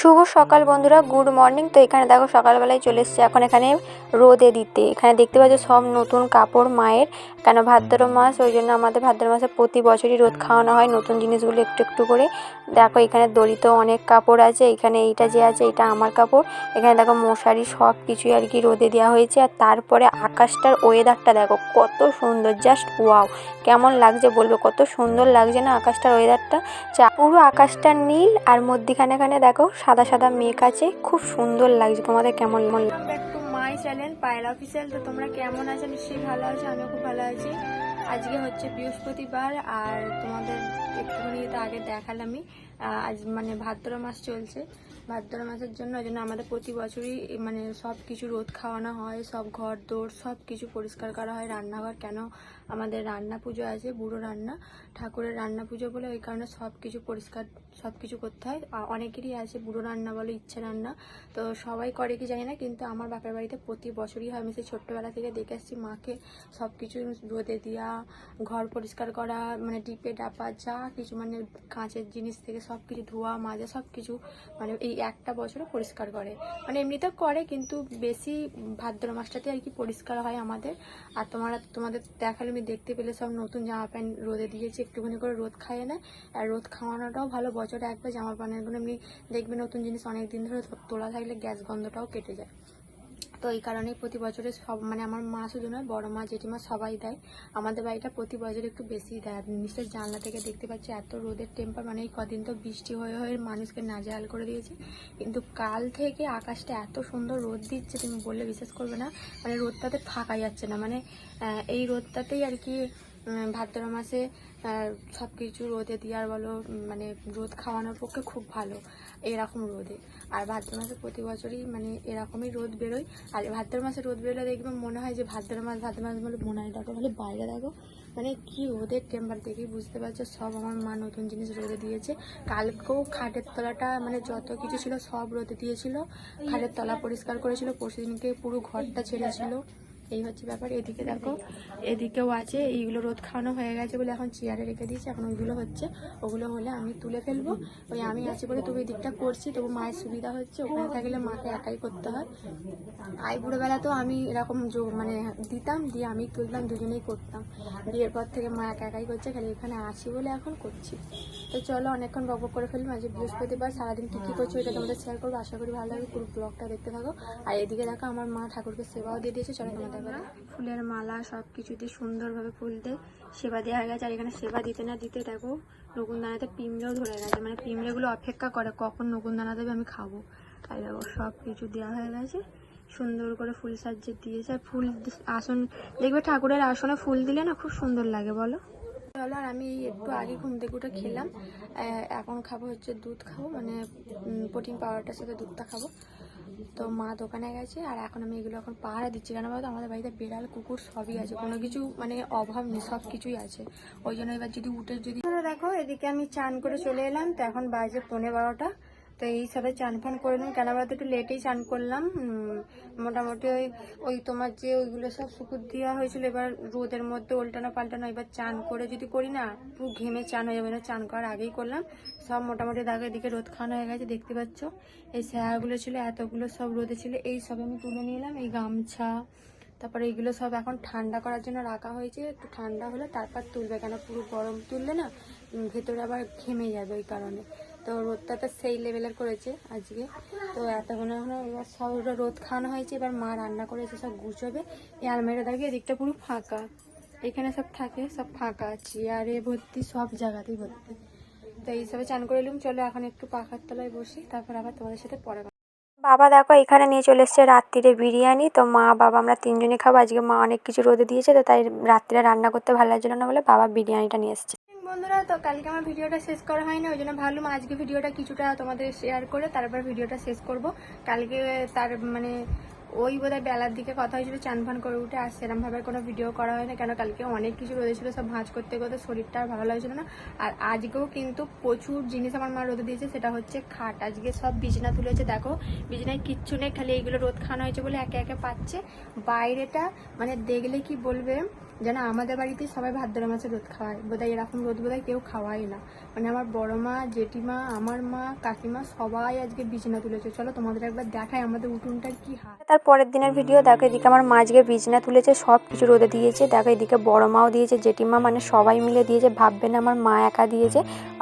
শুভ সকাল বন্ধুরা, good morning. তো এখানে দেখো সকালবেলায় চলে এসেছে এখন এখানে রোদে দিতে। এখানে দেখতে পাচ্ছ সব নতুন কাপড় মায়ের, কেন ভাদ্র মাস, ওই জন্য আমাদের ভাদ্র মাসে প্রতি বছরই রোদ খাওয়ানো হয় নতুন জিনিসগুলো একটু একটু করে। দেখো এখানে দড়িতে অনেক কাপড় আছে, এখানে এইটা যে আছে এটা আমার কাপড়। এখানে দেখো মশারি সব কিছুই আর কি রোদে দেওয়া হয়েছে। আর তারপরে আকাশটার ওয়েদারটা দেখো কত সুন্দর, জাস্ট ওয়াও, কেমন লাগছে বলবে, কত সুন্দর লাগছে না আকাশটার ওয়েদারটা। পুরো আকাশটা নীল আর মধ্যিখানে দেখো সাদা সাদা মেঘ আছে, খুব সুন্দর লাগছে। তোমাদের কেমন লাগছে? একটু মাই চ্যানেল পায়েল অফিসিয়াল। তো তোমরা কেমন আছো? নিশ্চয়ই ভালো আছো, আমিও খুব ভালো আছি। আজকে হচ্ছে বৃহস্পতিবার, আর তোমাদের একটুখানি তো আগে দেখালামই, আজ মানে ভাদ্র মাস চলছে। ভাদ্র মাসের জন্য ওই জন্য আমাদের প্রতি বছরই মানে সব কিছু রোদ খাওয়ানো হয়, সব ঘর দৌড় সব কিছু পরিষ্কার করা হয়। রান্নাঘর, কেন আমাদের রান্না পুজো আছে, বুড়ো রান্না, ঠাকুরের রান্না পুজো বলে, ওই কারণে সব কিছু পরিষ্কার সব কিছু করতে হয়। অনেকেরই আছে বুড়ো রান্না বলে, ইচ্ছে রান্না, তো সবাই করে কি জানি না, কিন্তু আমার বাপের বাড়িতে প্রতি বছরই হয়। আমি সেই ছোট্টবেলা থেকে দেখে আসছি মাকে সব কিছু রোদে দেওয়া, ঘর পরিষ্কার করা, মানে ডিপে ডাপা যা কিছু, মানে কাঁচের জিনিস থেকে সব কিছু ধোয়া মাজা সব কিছু, মানে এই একটা বছরও পরিষ্কার করে। মানে এমনিতেও করে, কিন্তু বেশি ভাদ্র মাসটাতে আর কি পরিষ্কার হয় আমাদের। আর তোমাদের দেখালে আমি দেখতে পেলে সব নতুন জামা প্যান্ট রোদে দিয়েছি, একটুখানি করে রোদ খাইয়ে নেয়। আর রোদ খাওয়ানোটাও ভালো, বছরে একবার জামা প্যান্টগুলো এমনি দেখবে নতুন জিনিস অনেক দিন ধরে তোলা থাকলে গ্যাস গন্ধটাও কেটে যায়। তো এই কারণেই প্রতি বছরে সব, মানে আমার মা শুধু নয়, বড় মা জেঠিমা সবাই দেয়। আমাদের বাড়িটা প্রতি বছর একটু বেশি দেয়। আর নিশ্চয় জানলা থেকে দেখতে পাচ্ছি এত রোদের টেম্পার, মানে এই কদিন তো বৃষ্টি হয়ে হয়ে মানুষকে নাজেহাল করে দিয়েছে, কিন্তু কাল থেকে আকাশটা এত সুন্দর রোদ দিচ্ছে তুমি বললে বিশ্বাস করবে না। মানে রোদটাতে থাকা যাচ্ছে না, মানে এই রোদটাতেই আর কি ভাদ্র মাসে সব কিছু রোদে দেওয়ার বলো, মানে রোদ খাওয়ানোর পক্ষে খুব ভালো এরকম রোদে। আর ভাদ্র মাসে প্রতি বছরই মানে এরকমই রোদ বেরোয়। আর ভাদ্র মাসে রোদ বেরোলে দেখবে মনে হয় যে ভাদ্র মাস বলে মনে হয়। দেখো বলে বাইরে দেখো, মানে কি রোদের টেম্পার দেখেই বুঝতে পারছো সব আমার মা নতুন জিনিস রোদে দিয়েছে। কালকেও খাটের তলাটা, মানে যত কিছু ছিল সব রোদে দিয়েছিল, খাটের তলা পরিষ্কার করেছিল, পরশুদিনকে পুরো ঘরটা ছেড়েছিল। এই হচ্ছে ব্যাপার। এদিকে দেখো, এদিকেও আছে, এইগুলো রোদ খাওয়ানো হয়ে গেছে বলে এখন চেয়ারে রেখে দিয়েছি, এখন ওইগুলো হচ্ছে, ওগুলো হলে আমি তুলে ফেলবো। ওই আমি আছি বলে তবু এই দিকটা করছি, তবু মায়ের সুবিধা হচ্ছে, ওখানে থাকলে মাকে একাই করতে হয়। বুড়োবেলা তো আমি এরকম মানে দিতাম, দিয়ে আমি তুলতাম, দুজনেই করতাম। বিয়ের পর থেকে মা একাই করছে, খালি এখানে আসি বলে এখন করছি। তো চলো অনেকক্ষণ বকবক করে ফেললাম। আজ বৃহস্পতিবার, সারাদিন কী কী করছো এটা তোমাদের শেয়ার করবো, আশা করি ভালো লাগে, পুরো ব্লগটা দেখতে থাকো। আর এদিকে দেখো আমার মা ঠাকুরকে সেবাও দিয়ে দিয়েছে, চলো তোমাদের ফুলের মালা সব কিছু দিয়ে সুন্দরভাবে ফুল দিয়ে সেবা দেওয়া হয়ে গেছে। আর এখানে সেবা দিতে না দিতে দেখো নকুনদানাতে পিঁমড়েও ধরে গেছে, মানে পিঁমড়েগুলো অপেক্ষা করে কখন নকুনদানা দেবে আমি খাবো। আর দেখো সব কিছু দেওয়া হয়ে গেছে, সুন্দর করে ফুল সাজিয়ে দিয়েছে। আর ফুল আসন দেখবে, ঠাকুরের আসনে ফুল দিলে না খুব সুন্দর লাগে বলো। চলো, আর আমি একটু আগে ঘুম থেকে উঠে খেলাম, এখন খাবো হচ্ছে দুধ খাবো, মানে প্রোটিন পাউডারটার সাথে দুধটা খাবো। তো মা দোকানে গেছে, আর এখন আমি এগুলো এখন পাহারা দিচ্ছি, কেন বলতো আমাদের বাড়িতে বিড়াল কুকুর সবই আছে, কোনো কিছু মানে অভাব নেই, সব কিছুই আছে। ওই জন্য এবার যদি উঠে যদি দেখো, এদিকে আমি চান করে চলে এলাম, তো এখন বাজে 11:15। তো এই সবে চান ফান করে নিলাম, কেন বলতো একটু লেটেই চান করলাম। মোটামুটি ওই তোমার যে ওইগুলো সব শুকুর দেওয়া হয়েছিল, এবার রোদের মধ্যে উল্টানো পাল্টানো, এবার চান করে যদি করি না পুরো ঘেমে চান হয়ে যাবে, না চান করার আগেই করলাম। সব মোটামুটি দেখো এদিকে রোদ খাওয়ানো হয়ে গেছে, দেখতে পাচ্ছ এই স্যারগুলো ছিল এতগুলো সব রোদে ছিল, এই সব আমি তুলে নিলাম, এই গামছা, তারপরে এইগুলো সব এখন ঠান্ডা করার জন্য রাখা হয়েছে, একটু ঠান্ডা হলে তারপর তুলবে, কেন পুরো গরম তুললে না ভেতরে আবার ঘেমে যাবে, ওই কারণে। তো রোদটা তো সেই লেভেলের করেছে আজকে। তো এতক্ষণ এখনো এবার সব রোদ খাওয়ানো হয়েছে, এবার মা রান্না করেছে, সব গুছোবে। এই আলমারিটা দেখে এদিকটা পুরো ফাঁকা, এখানে সব থাকে, সব ফাঁকা, চেয়ারে ভর্তি, সব জায়গাতেই ভর্তি। তো এইসবে চান করে এলাম। চলো এখন একটু পাখার তলায় বসি, তারপর আবার তোমাদের সাথে পরে। বাবা দেখো এখানে নিয়ে চলে এসছে রাত্রিরে বিরিয়ানি, তো মা বাবা আমরা তিনজনই খাবো। আজকে মা অনেক কিছু রোদে দিয়েছে, তো তাই রাত্রিরে রান্না করতে ভালো লাগছিল না বলে বাবা বিরিয়ানিটা নিয়ে এসছে। বন্ধুরা, তো কালকে আমার ভিডিওটা শেষ করা হয়নি, ওই জন্য ভাবলাম আজকে ভিডিওটা কিছুটা তোমাদের শেয়ার করে তারপর ভিডিওটা শেষ করব। কালকে তার মানে ওই বোধহয় বেলার দিকে কথা হয়েছিল, চান ফান করে উঠে আর সেরমভাবে কোনো ভিডিও করা হয় না, কেন কালকে অনেক কিছু রোদে ছিল, সব ভাঁজ করতে করতে শরীরটা আর ভালো লাগছিল না। আর আজকেও কিন্তু প্রচুর জিনিস আমার মা রোদে দিয়েছে, সেটা হচ্ছে খাট। আজকে সব বিছানা তুলেছে, দেখো বিছানায় কিচ্ছু নেই, খালি এইগুলো রোদ খাওয়ানো হয়েছে বলে একে একে পাচ্ছে। বাইরেটা মানে দেখলে কি বলবে, যেন আমাদের বাড়িতেই সবাই ভাদ্র মাসে রোদ খাওয়ায়, বোধহয় এরকম রোদ বোধহয় কেউ খাওয়াই না। মানে আমার বড় মা, জেঠিমা, আমার মা, কাকিমা সবাই আজকে বিছানা তুলেছে। চলো তোমাদের একবার দেখাই আমাদের উঠোনটার কি হাল। তার পরের দিনের ভিডিও দেখো, এদিকে আমার মা আজকে বিছানা তুলেছে, সব কিছু রোদে দিয়েছে। দেখো এদিকে বড় মাও দিয়েছে, জেঠিমা, মানে সবাই মিলে দিয়েছে, ভাববে না আমার মা একা দিয়েছে,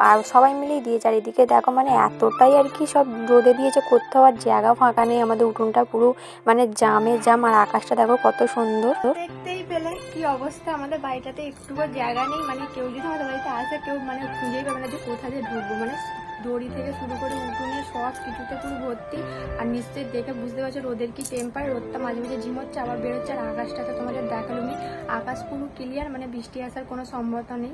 আর সবাই মিলেই দিয়েছে। আর এদিকে দেখো মানে এতটাই আর কি সব রোদে দিয়েছে, কোথাও আর জায়গা ফাঁকা নেই, আমাদের উঠোনটা পুরো মানে জামে জাম। আর আকাশটা দেখো কত সুন্দর, দেখতেই পেলে কি অবস্থা। আমাদের বাড়িটাতে একটুকু জায়গা নেই, মানে কেউ যদি আমাদের বাড়িতে আসে কেউ মানে খুঁজেই পাবে না যে কোথায় যে ঢুকবো। মানে দড়ি থেকে শুরু করে উঠোনে সব কিছুতে পুরো ভর্তি। আর নিশ্চয়ই দেখে বুঝতে পারছো রোদের কি টেম্পার, রোদটা মাঝে মাঝে ঝিমোচ্ছে আবার বেরোচ্ছে। আর আকাশটাতে তোমাদের দেখালুমি, আকাশ পুরো ক্লিয়ার, মানে বৃষ্টি আসার কোনো সম্ভাবনা নেই।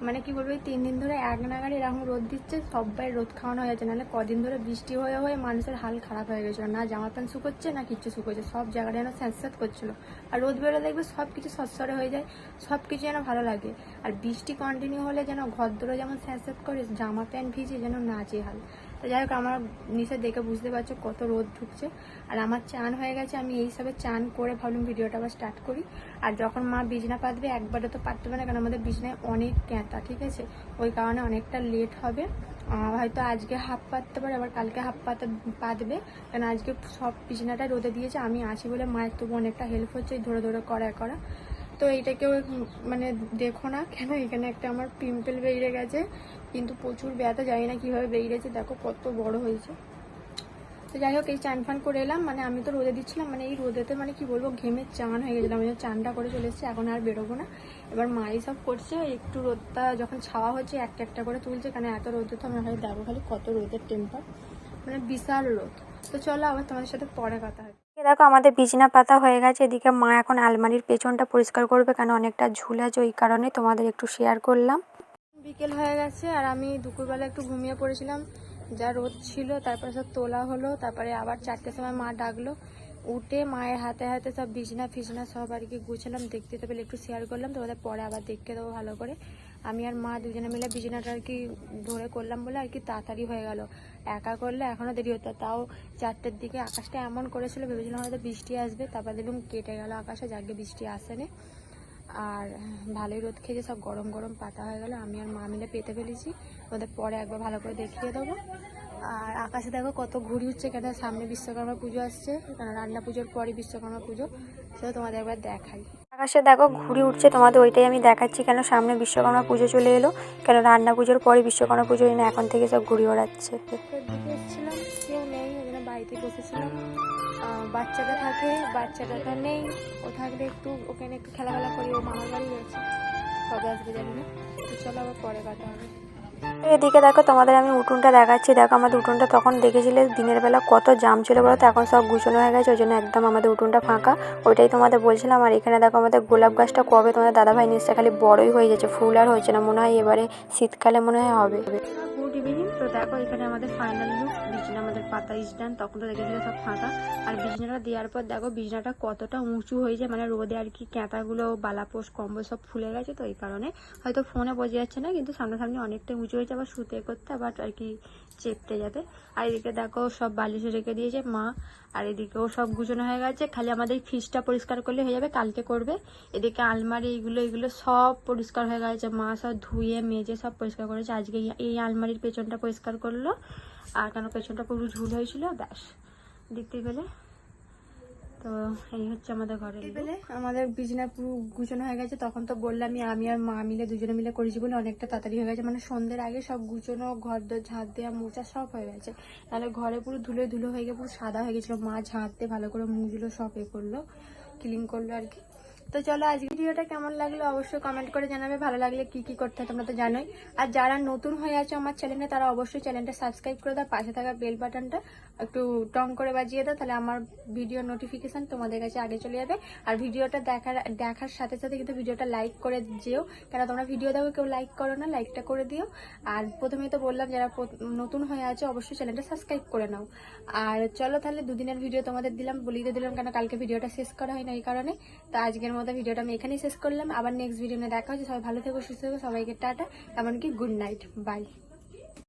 মানে কি বলবো, এই 3 দিন ধরে এক নাগাড়ি এরকম রোদ দিচ্ছে, সবাই রোদ খাওয়ানো হয়ে যাচ্ছে। নাহলে কদিন ধরে বৃষ্টি হয়ে হয়ে মানুষের হাল খারাপ হয়ে গেছিলো, না জামা প্যান্ট শুকোচ্ছে না কিচ্ছু শুকোচ্ছে, সব জায়গাটা যেন স্যাঁতস্যাঁত করছিল। আর রোদ বেরোলে দেখবে সব কিছু সরসরে হয়ে যায়, সব কিছু যেন ভালো লাগে। আর বৃষ্টি কন্টিনিউ হলে যেন ঘর দোরে যেমন স্যাঁতস্যাঁত করে, জামা প্যান্ট ভিজে যেন নাজেহাল। তো যাই হোক, আমার নিচে দেখে বুঝতে পারছো কত রোদ ঢুকছে। আর আমার চান হয়ে গেছে, আমি এইসবে চান করে ভাবলাম ভিডিওটা আবার স্টার্ট করি। আর যখন মা বিছনা পাতবে, একবারে তো পাততে হবে না, কারণ আমাদের বিছনায় অনেক ক্যাঁতা, ঠিক আছে, ওই কারণে অনেকটা লেট হবে। হয়তো আজকে হাফ পাততে পারে, আবার কালকে হাফ পাতবে, কারণ আজকে সব বিছনাটা রোদে দিয়েছে। আমি আছি বলে মায়ের তবু অনেকটা হেল্প হচ্ছে, ধরে ধরে করা। তো এইটাকেও মানে দেখো না কেন, এখানে একটা আমার পিম্পল বেরিয়ে গেছে, কিন্তু প্রচুর ব্যথা, জানি না কীভাবে বেরিয়েছে, দেখো কত বড় হয়েছে। তো যাই হোক, এই চান ফান করে এলাম, মানে আমি তো রোদে দিচ্ছিলাম, মানে এই রোদেতে মানে কি বলবো ঘেমে চান হয়ে গেছিলাম, আমি চানটা করে চলে এসেছি, এখন আর বেরোবো না। এবার মাই সব করছে, একটু রোদটা যখন ছাওয়া হচ্ছে একটা একটা করে তুলছে, কারণ এত রোদে তো আমি খালি দেখো খালি কত রোদের টেম্পার, মানে বিশাল রোদ। তো চলো আবার তোমাদের সাথে পরে কথা হবে। দেখো আমাদের বিছনা পাতা হয়ে গেছে, এদিকে মা এখন আলমারির পেছনটা পরিষ্কার করবে, কারণ অনেকটা ঝুল আছে, ওই কারণে তোমাদের একটু শেয়ার করলাম। বিকেল হয়ে গেছে, আর আমি দুপুরবেলা একটু ঘুমিয়ে পড়েছিলাম, যা রোদ ছিল। তারপরে সব তোলা হলো, তারপরে আবার 4টের সময় মা ডাকলো, উঠে মায়ের হাতে হাতে সব বিছনা ফিছনা সব আর কি গুছালাম, দেখতে পেলে একটু শেয়ার করলাম, তোমাদের পরে আবার দেখতে দেবো ভালো করে। আমি আর মা দুজনে মিলে বিছানাটা আর কি ধরে করলাম বলে আর কি তাড়াতাড়ি হয়ে গেল, একা করলে এখনও দেরি হতো। তাও 4টের দিকে আকাশটা এমন করেছিল, ভেবেছিলাম হয়তো বৃষ্টি আসবে, তারপর দেখলাম কেটে গেল আকাশে, যাকে বৃষ্টি আসেনি। আর ভালোই রোদ খেয়েছে, সব গরম গরম পাতা হয়ে গেল, আমি আর মা মিলে পেতে ফেলেছি, ওদের পরে একবার ভালো করে দেখিয়ে দেবো। আর আকাশে দেখো কত ঘুড়ি উঠছে, কেন সামনে বিশ্বকর্মা পুজো আসছে, কারণ রান্না পুজোর পরই বিশ্বকর্মা পুজো, সেটা তোমাদের একবার দেখাই। আকাশে দেখো ঘুড়ি উঠছে, তোমাদের ওইটাই আমি দেখাচ্ছি, কেন সামনে বিশ্বকর্মা পুজো চলে এলো, কেন রান্না পুজোর পরই বিশ্বকর্মা পুজো, না এখন থেকে সব ঘুড়ি ওড়াচ্ছে। দিকে এসেছিলাম, কেউ নেই, ওই জন্য বাড়িতে বসেছিলাম। বাচ্চাটা থাকে, বাচ্চাটা তো নেই, ও থাকলে একটু ওখানে একটু খেলাধুলা করি, ও মামার বাড়ি গেছে, কবে আসবে জানি না। তো চলো আবার পরে কথা হবে। এদিকে দেখো তোমাদের আমি উঠোনটা দেখাচ্ছি, দেখো আমাদের উঠোনটা তখন দেখেছিলে দিনের বেলা কত জাম ছিল বলো তো, এখন সব গুছানো হয়ে গেছে, ওই জন্য একদম আমাদের উঠোনটা ফাঁকা, ওইটাই তোমাদের বলছিলাম। আর এখানে দেখো আমাদের গোলাপ গাছটা কবে তোমাদের দাদাভাই নিশ্চয় খালি বড়ই হয়ে যাচ্ছে, ফুল আর হচ্ছে না, মনে হয় এবারে শীতকালে মনে হয় হবে। Good evening. তো দেখো এখানে আমাদের ফাইনাল লুক, বিছানা আমাদের পাতা স্ট্যান্ড, তখন তো দেখেছিলে সব ফাঁকা। আর বিছানাটা দেওয়ার পর দেখো বিছানাটা কতটা উঁচু হয়েছে, মানে রোদে আর কি ক্যাঁতাগুলো বালাপোষ কম্বল সব ফুলে গেছে, তো এই কারণে হয়তো ফোনে বোঝা যাচ্ছে না, কিন্তু সামনাসামনি অনেকটা উঁচু হয়েছে, আবার শুতে করতে আবার আর কি চেপতে যাতে। আর এদিকে দেখো সব বালিশে রেখে দিয়েছে মা, আর এদিকেও সব গুছানো হয়ে গেছে, খালি আমাদের ফ্রিজটা পরিষ্কার করলে হয়ে যাবে, কালকে করবে। এদিকে আলমারি এগুলো সব পরিষ্কার হয়ে গেছে, মা সব ধুয়ে মেজে সব পরিষ্কার করেছে, আজকে এই আলমারির পেছনটা পরিষ্কার করলো, আর কেন পেছনটা পুরো ঝুল হয়েছিল, ব্যাস দেখতে পেলে। তো এই হচ্ছে আমাদের ঘরে পেলে আমাদের বিছানা পুরো গুছানো হয়ে গেছে, তখন তো বললামই আমি আর মা মিলে দুজনে মিলে করেছি বলে অনেকটা তাড়াতাড়ি হয়ে গেছে, মানে সন্ধ্যের আগে সব গুছানো, ঘর দর ঝাঁট দেওয়া মোছা সব হয়ে গেছে, তাহলে ঘরে পুরো ধুলো ধুলো হয়ে গিয়ে পুরো সাদা হয়ে গেছিলো, মা ঝাঁট দিয়ে ভালো করে মুছলো, সব করলো, ক্লিন করলো আর কি। তো চলো আজকে ভিডিওটা কেমন লাগলো অবশ্যই কমেন্ট করে জানাবে, ভালো লাগলে কি কি করতে হয় তোমরা তো জানোই। আর যারা নতুন হয়ে আছো আমার চ্যানেলে তারা অবশ্যই চ্যানেলটা সাবস্ক্রাইব করে দাও, পাশে থাকা বেল বাটনটা একটু টং করে বাজিয়ে দাও, তাহলে আমার ভিডিও নোটিফিকেশন তোমাদের কাছে আগে চলে যাবে। আর ভিডিওটা দেখার সাথে সাথে কিন্তু ভিডিওটা লাইক করে যেও, কেন তোমরা ভিডিও দেখো কেউ লাইক করো না, লাইকটা করে দিও। আর প্রথমেই তো বললাম যারা নতুন হয়ে আছো অবশ্যই চ্যানেলটা সাবস্ক্রাইব করে নাও। আর চলো তাহলে দুদিনের ভিডিও তোমাদের বলিয়ে দিলাম, কেন কালকে ভিডিওটা শেষ করা হয় না এই কারণে। তো আজকের মতো ভিডিওটা আমি এখানেই শেষ করলাম, আবার নেক্সট ভিডিও নিয়ে দেখা হচ্ছে। সবাই ভালো থেকো, সুস্থ থেকো, সবাইকে টাটা, এমনকি গুড নাইট, বাই।